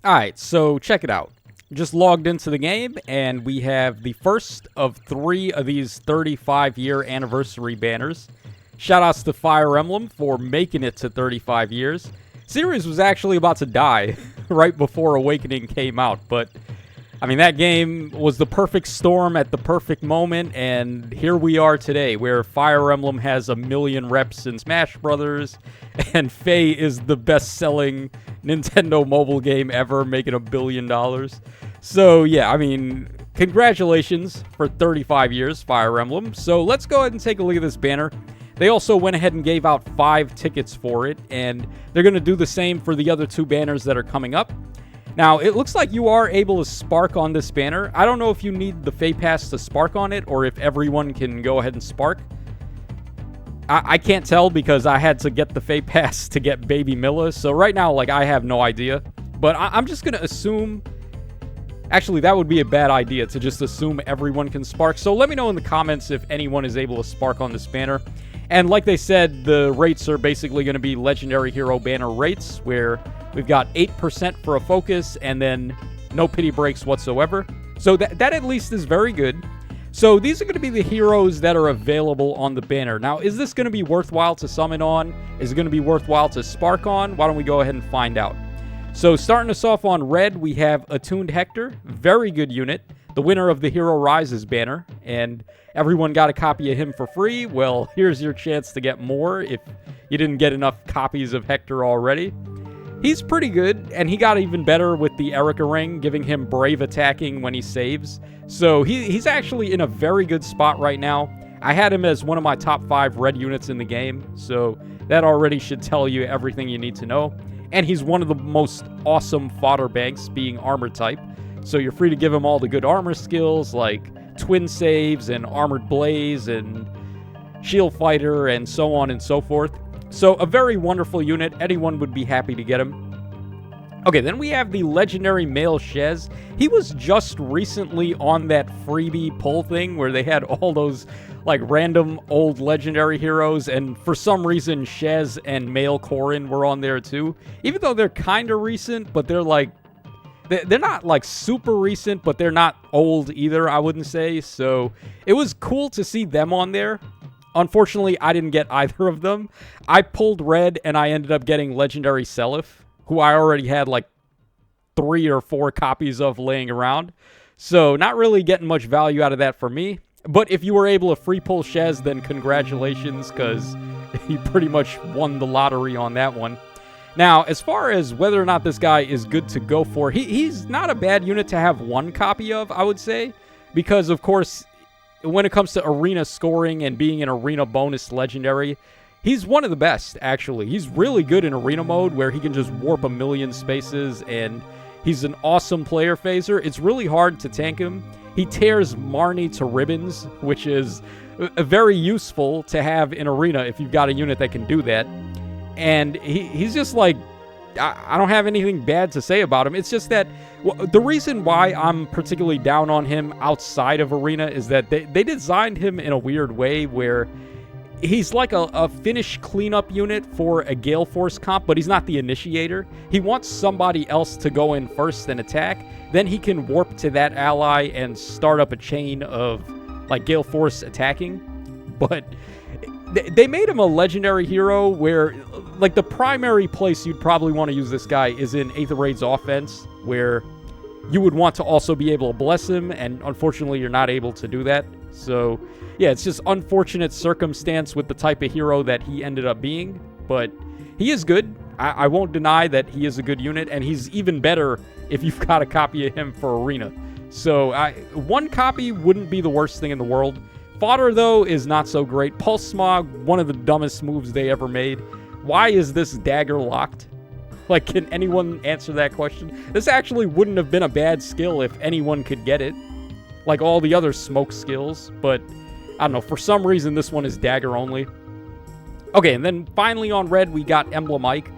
Alright, so check it out. Just logged into the game, and we have the first of 3 of these 35-year anniversary banners. Shoutouts to Fire Emblem for making it to 35 years. Series was actually about to die right before Awakening came out, but I mean, that game was the perfect storm at the perfect moment, and here we are today, where Fire Emblem has 1 million reps in Smash Brothers, and Faye is the best-selling Nintendo mobile game ever, making $1 billion. So, yeah, I mean, congratulations for 35 years, Fire Emblem. So, let's go ahead and take a look at this banner. They also went ahead and gave out 5 tickets for it, and they're going to do the same for the other 2 banners that are coming up. Now, it looks like you are able to spark on this banner. I don't know if you need the Fay Pass to spark on it, or if everyone can go ahead and spark. I can't tell because I had to get the Fay Pass to get Baby Milla, so right now, like, I have no idea. But I'm just going to assume... Actually, that would be a bad idea, to just assume everyone can spark. So let me know in the comments if anyone is able to spark on this banner. And like they said, the rates are basically going to be Legendary Hero banner rates, where we've got 8% for a focus, and then no pity breaks whatsoever. So that at least is very good. So these are going to be the heroes that are available on the banner. Now, is this going to be worthwhile to summon on? Is it going to be worthwhile to spark on? Why don't we go ahead and find out? So starting us off on red, we have Attuned Hector. Very good unit. The winner of the Hero Rises banner. And everyone got a copy of him for free. Well, here's your chance to get more if you didn't get enough copies of Hector already. He's pretty good, and he got even better with the Erica ring, giving him brave attacking when he saves. So he's actually in a very good spot right now. I had him as one of my top 5 red units in the game, so that already should tell you everything you need to know. And he's one of the most awesome fodder banks, being armor type. So you're free to give him all the good armor skills, like Twin Saves and Armored Blaze and Shield Fighter and so on and so forth. So a very wonderful unit. Anyone would be happy to get him. Okay, then we have the legendary male Shez. He was just recently on that freebie pull thing where they had all those like random old legendary heroes, and for some reason Shez and male Corrin were on there too. Even though they're kind of recent, but they're like they're not like super recent, but they're not old either, I wouldn't say. So it was cool to see them on there. Unfortunately, I didn't get either of them. I pulled red, and I ended up getting Legendary Seliph, who I already had like 3 or 4 copies of laying around. So not really getting much value out of that for me. But if you were able to free pull Shez, then congratulations, because he pretty much won the lottery on that one. Now, as far as whether or not this guy is good to go for, he's not a bad unit to have 1 copy of, I would say. Because, of course, when it comes to arena scoring and being an arena bonus legendary, he's one of the best, actually. He's really good in arena mode, where he can just warp 1 million spaces, and he's an awesome player phaser. It's really hard to tank him. He tears Marnie to ribbons, which is very useful to have in arena if you've got a unit that can do that. And he's just like, I don't have anything bad to say about him. It's just that the reason why I'm particularly down on him outside of arena is that they designed him in a weird way where he's like a finish cleanup unit for a Gale Force comp, but he's not the initiator. He wants somebody else to go in first and attack. Then he can warp to that ally and start up a chain of like Gale Force attacking. But they made him a legendary hero where like the primary place you'd probably want to use this guy is in Aether Raid's offense, where you would want to also be able to bless him, and unfortunately you're not able to do that. So yeah, it's just unfortunate circumstance with the type of hero that he ended up being, but he is good. I won't deny that he is a good unit, and he's even better if you've got a copy of him for arena. So 1 copy wouldn't be the worst thing in the world. Fodder, though, is not so great. Pulse Smog, one of the dumbest moves they ever made. Why is this dagger locked? Like, can anyone answer that question? This actually wouldn't have been a bad skill if anyone could get it, like all the other smoke skills, but I don't know, for some reason this one is dagger only. Okay, and then finally on red, we got Emblem Ike.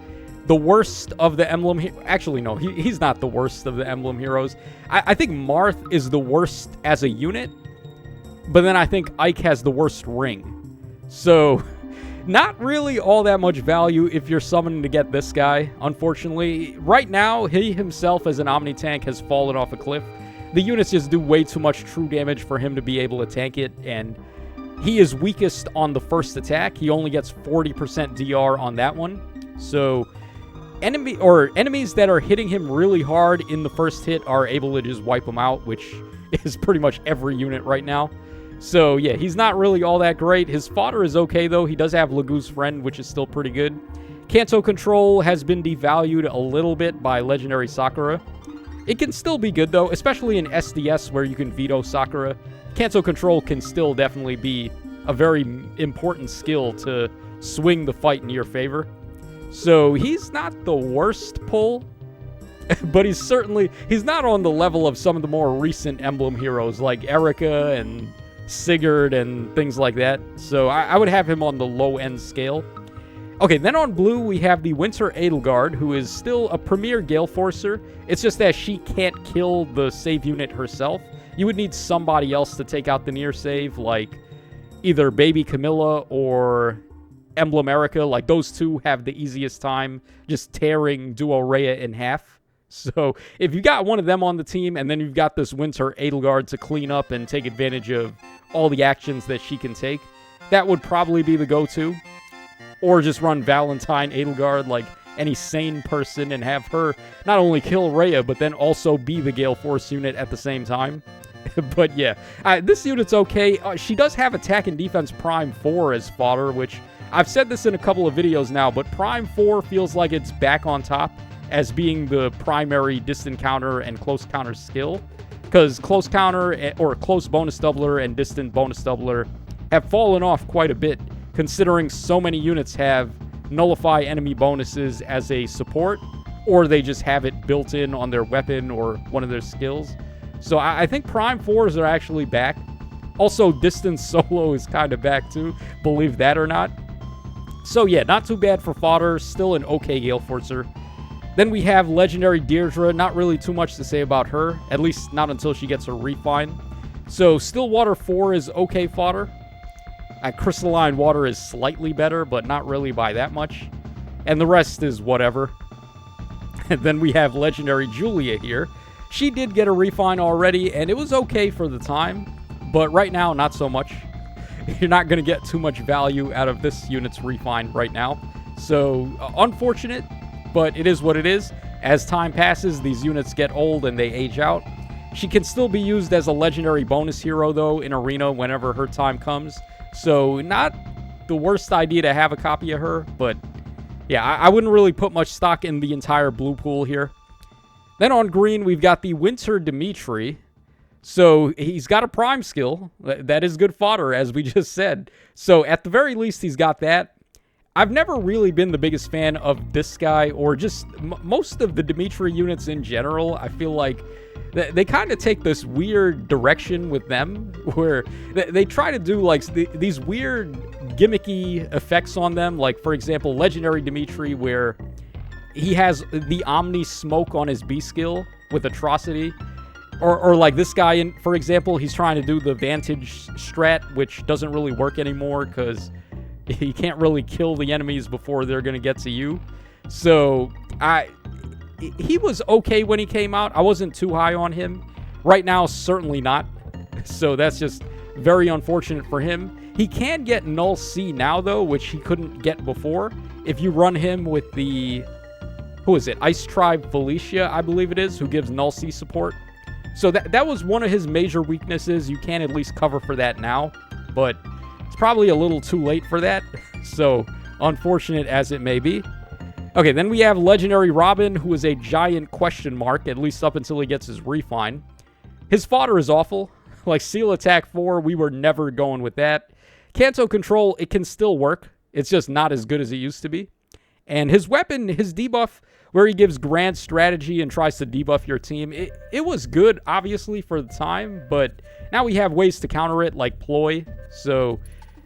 The worst of the Emblem... Actually, no, he's not the worst of the Emblem heroes. I think Marth is the worst as a unit, but then I think Ike has the worst ring. So Not really all that much value if you're summoning to get this guy, unfortunately. Right now, he himself as an Omni tank has fallen off a cliff. The units just do way too much true damage for him to be able to tank it, and he is weakest on the first attack. He only gets 40% DR on that one. So enemies that are hitting him really hard in the first hit are able to just wipe him out, which is pretty much every unit right now. So yeah, he's not really all that great. His fodder is okay though. He does have Lagu's Friend, which is still pretty good. Kanto Control has been devalued a little bit by Legendary Sakura. It can still be good though, especially in SDS where you can veto Sakura. Kanto Control can still definitely be a very important skill to swing the fight in your favor. So he's not the worst pull, but he's not on the level of some of the more recent Emblem heroes like Erika and Sigurd and things like that. So I would have him on the low-end scale. Okay, then on blue, we have the Winter Edelgard, who is still a premier Gale Forcer. It's just that she can't kill the save unit herself. You would need somebody else to take out the near save, like either Baby Camilla or Emblem Erika. Like, those two have the easiest time just tearing Duo Rhea in half. So if you got one of them on the team, and then you've got this Winter Edelgard to clean up and take advantage of all the actions that she can take, that would probably be the go-to. Or just run Valentine Edelgard like any sane person and have her not only kill Rhea, but then also be the Gale Force unit at the same time. But yeah, this unit's okay. She does have Attack and Defense Prime 4 as fodder, which I've said this in a couple of videos now, but Prime 4 feels like it's back on top as being the primary distant counter and close counter skill. Because close counter or close bonus doubler and distant bonus doubler have fallen off quite a bit, considering so many units have nullify enemy bonuses as a support, or they just have it built in on their weapon or one of their skills. So I think Prime 4s are actually back. Also, Distance Solo is kind of back too, believe that or not. So yeah, not too bad for fodder, still an okay Gale Forcer. Then we have Legendary Deirdre, not really too much to say about her, at least not until she gets her refine. So Stillwater 4 is okay fodder. Crystalline Water is slightly better, but not really by that much. And the rest is whatever. And then we have Legendary Julia here. She did get a refine already, and it was okay for the time. But right now, not so much. You're not going to get too much value out of this unit's refine right now. So, unfortunate, but it is what it is. As time passes, these units get old and they age out. She can still be used as a legendary bonus hero, though, in Arena whenever her time comes. So, not the worst idea to have a copy of her, but yeah, I wouldn't really put much stock in the entire blue pool here. Then on green, we've got the Winter Dimitri. So, he's got a prime skill. That is good fodder, as we just said. So, at the very least, he's got that. I've never really been the biggest fan of this guy, or just most of the Dimitri units in general. I feel like they kind of take this weird direction with them, where they try to do like these weird gimmicky effects on them. Like, for example, Legendary Dimitri, where he has the Omni Smoke on his B skill with Atrocity. Or like this guy, for example, he's trying to do the Vantage strat, which doesn't really work anymore because he can't really kill the enemies before they're going to get to you. So, he was okay when he came out. I wasn't too high on him. Right now, certainly not. So that's just very unfortunate for him. He can get Null C now, though, which he couldn't get before. If you run him with the... Who is it? Ice Tribe Felicia, I believe it is, who gives Null C support. So that was one of his major weaknesses. You can at least cover for that now. But it's probably a little too late for that. So, unfortunate as it may be. Okay, then we have Legendary Robin, who is a giant question mark, at least up until he gets his refine. His fodder is awful. Like Seal Attack 4, we were never going with that. Kanto Control, it can still work. It's just not as good as it used to be. And his weapon, his debuff, where he gives grand strategy and tries to debuff your team, it was good, obviously, for the time, but now we have ways to counter it, like Ploy, so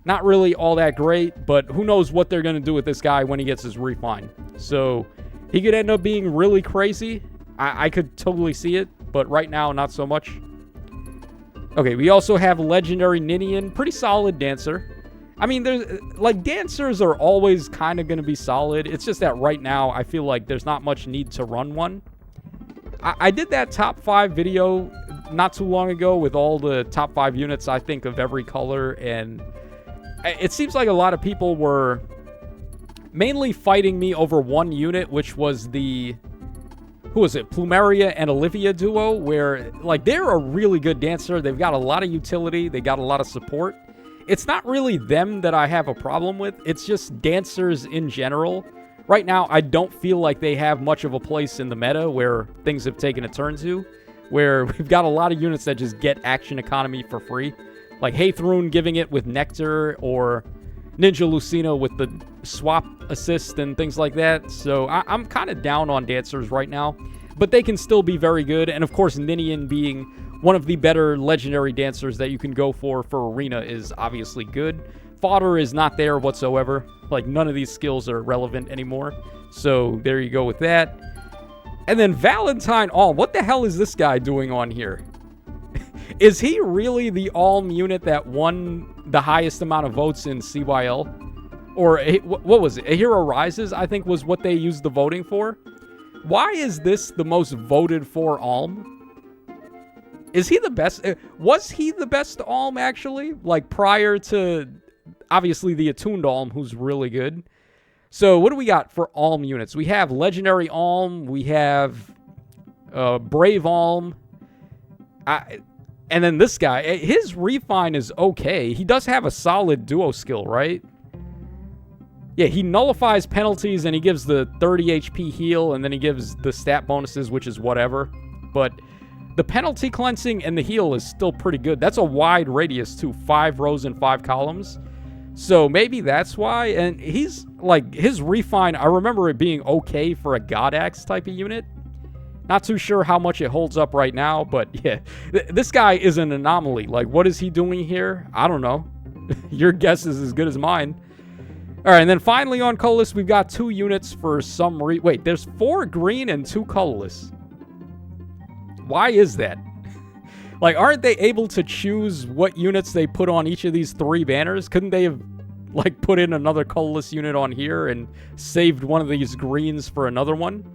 not really all that great, but who knows what they're going to do with this guy when he gets his refine. So he could end up being really crazy. I could totally see it, but right now, not so much. Okay, we also have Legendary Ninian, pretty solid dancer. I mean, there's like dancers are always kind of going to be solid. It's just that right now I feel like there's not much need to run one. I did that top 5 video not too long ago with all the top 5 units, I think, of every color. And it seems like a lot of people were mainly fighting me over one unit, which was the... Who was it? Plumeria and Olivia duo, where, like, they're a really good dancer. They've got a lot of utility. They got a lot of support. It's not really them that I have a problem with. It's just dancers in general. Right now, I don't feel like they have much of a place in the meta where things have taken a turn to, where we've got a lot of units that just get action economy for free. Like Haythrun giving it with Nectar, or Ninja Lucina with the swap assist and things like that. So I'm kind of down on dancers right now, but they can still be very good. And of course, Ninian being one of the better legendary dancers that you can go for Arena is obviously good. Fodder is not there whatsoever. Like, none of these skills are relevant anymore. So there you go with that. And then Valentine Alm. What the hell is this guy doing on here? Is he really the Alm unit that won the highest amount of votes in CYL? Or what was it? A Hero Rises, I think, was what they used the voting for. Why is this the most voted for Alm? Is he the best? Was he the best Alm, actually? Like, prior to, obviously, the Attuned Alm, who's really good. So, what do we got for Alm units? We have Legendary Alm. We have Brave Alm. And then this guy, his Refine is okay. He does have a solid duo skill, right? Yeah, he nullifies penalties, and he gives the 30 HP heal, and then he gives the stat bonuses, which is whatever. But the penalty cleansing and the heal is still pretty good. That's a wide radius, too. 5 rows and 5 columns. So maybe that's why. And he's, like, his Refine, I remember it being okay for a God Axe type of unit. Not too sure how much it holds up right now, but yeah. This guy is an anomaly. Like, what is he doing here? I don't know. Your guess is as good as mine. All right, and then finally on colorless, we've got 2 units for some wait, there's 4 green and 2 colorless. Why is that? Like, aren't they able to choose what units they put on each of these 3 banners? Couldn't they have, like, put in another colorless unit on here and saved one of these greens for another one?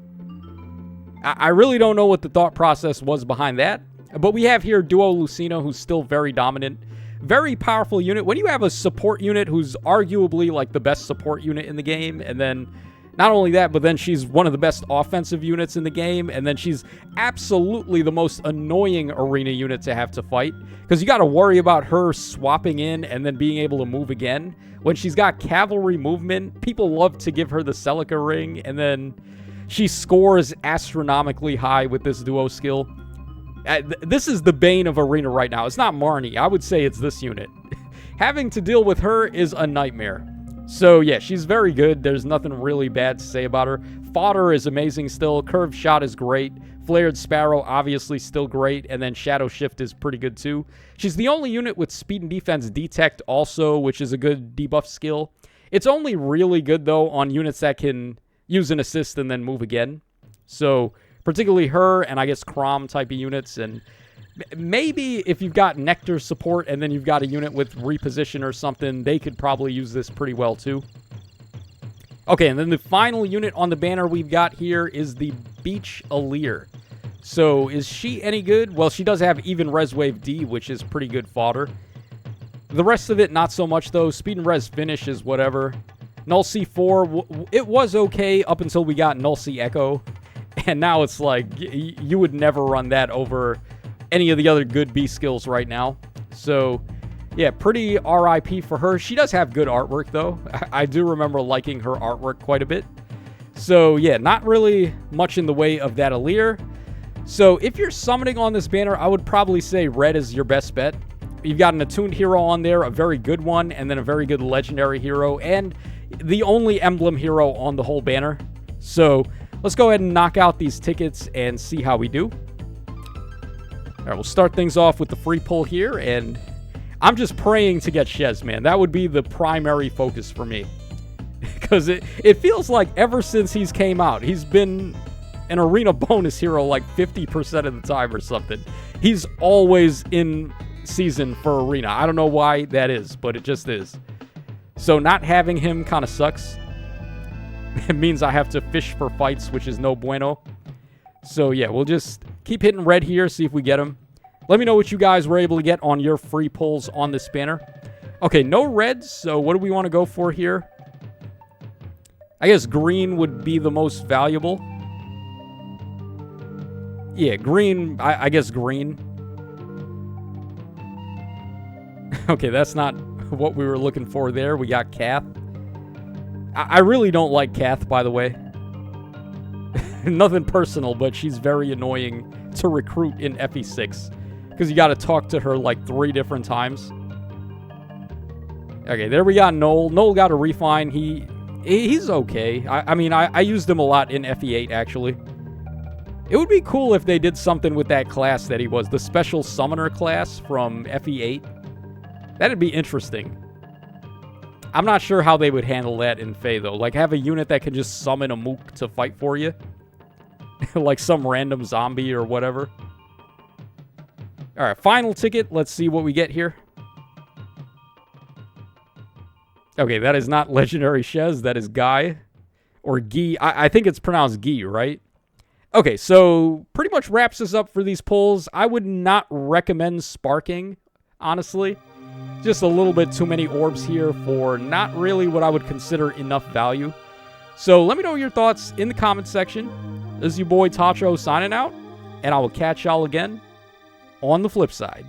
I really don't know what the thought process was behind that. But we have here Duo Lucina, who's still very dominant. Very powerful unit. When you have a support unit who's arguably, like, the best support unit in the game, and then not only that, but then she's one of the best offensive units in the game, and then she's absolutely the most annoying arena unit to have to fight, because you got to worry about her swapping in and then being able to move again. When she's got cavalry movement, people love to give her the Celica ring, and then she scores astronomically high with this duo skill. This is the bane of arena right now. It's not Marnie. I would say it's this unit. Having to deal with her is a nightmare. So, yeah, she's very good. There's nothing really bad to say about her. Fodder is amazing still. Curved Shot is great. Flared Sparrow, obviously, still great. And then Shadow Shift is pretty good, too. She's the only unit with Speed and Defense Detect also, which is a good debuff skill. It's only really good, though, on units that can use an assist and then move again. So, particularly her and, I guess, Crom type of units. And maybe if you've got Nectar support and then you've got a unit with reposition or something, they could probably use this pretty well too. Okay, and then the final unit on the banner we've got here is the Beach Alir. So is she any good? Well, she does have even Res Wave D, which is pretty good fodder. The rest of it, not so much though. Speed and Res Finish is whatever. Null C4, it was okay up until we got Null C Echo. And now it's like, you would never run that over any of the other good B skills right now. So, yeah, pretty RIP for her. She does have good artwork, though. I do remember liking her artwork quite a bit. So, yeah, not really much in the way of that Alir. So, if you're summoning on this banner, I would probably say red is your best bet. You've got an attuned hero on there, a very good one, and then a very good legendary hero, and the only emblem hero on the whole banner. So, let's go ahead and knock out these tickets and see how we do. All right, we'll start things off with the free pull here, and I'm just praying to get Shez, man. That would be the primary focus for me. Because it feels like ever since he's came out, he's been an arena bonus hero like 50% of the time or something. He's always in season for arena. I don't know why that is, but it just is. So not having him kind of sucks. It means I have to fish for fights, which is no bueno. So yeah, we'll just keep hitting red here, see if we get him. Let me know what you guys were able to get on your free pulls on this banner. Okay, no reds, so what do we want to go for here? I guess green would be the most valuable. Yeah, green, I guess green. Okay, that's not what we were looking for there. We got Kath. I really don't like Kath, by the way. Nothing personal, but she's very annoying to recruit in FE6. Because you got to talk to her like 3 different times. Okay, there we got Noel. Noel got a refine. He's okay. I mean, I used him a lot in FE8, actually. It would be cool if they did something with that class that he was. The Special Summoner class from FE8. That'd be interesting. I'm not sure how they would handle that in Fae, though. Like, have a unit that can just summon a mook to fight for you. Like some random zombie or whatever. Alright, final ticket. Let's see what we get here. Okay, that is not Legendary Shez. That is Guy. Or Guy. I think it's pronounced Guy, right? Okay, so pretty much wraps us up for these pulls. I would not recommend sparking, honestly. Just a little bit too many orbs here for not really what I would consider enough value. So let me know your thoughts in the comment section. This is your boy Tacho signing out, and I will catch y'all again on the flip side.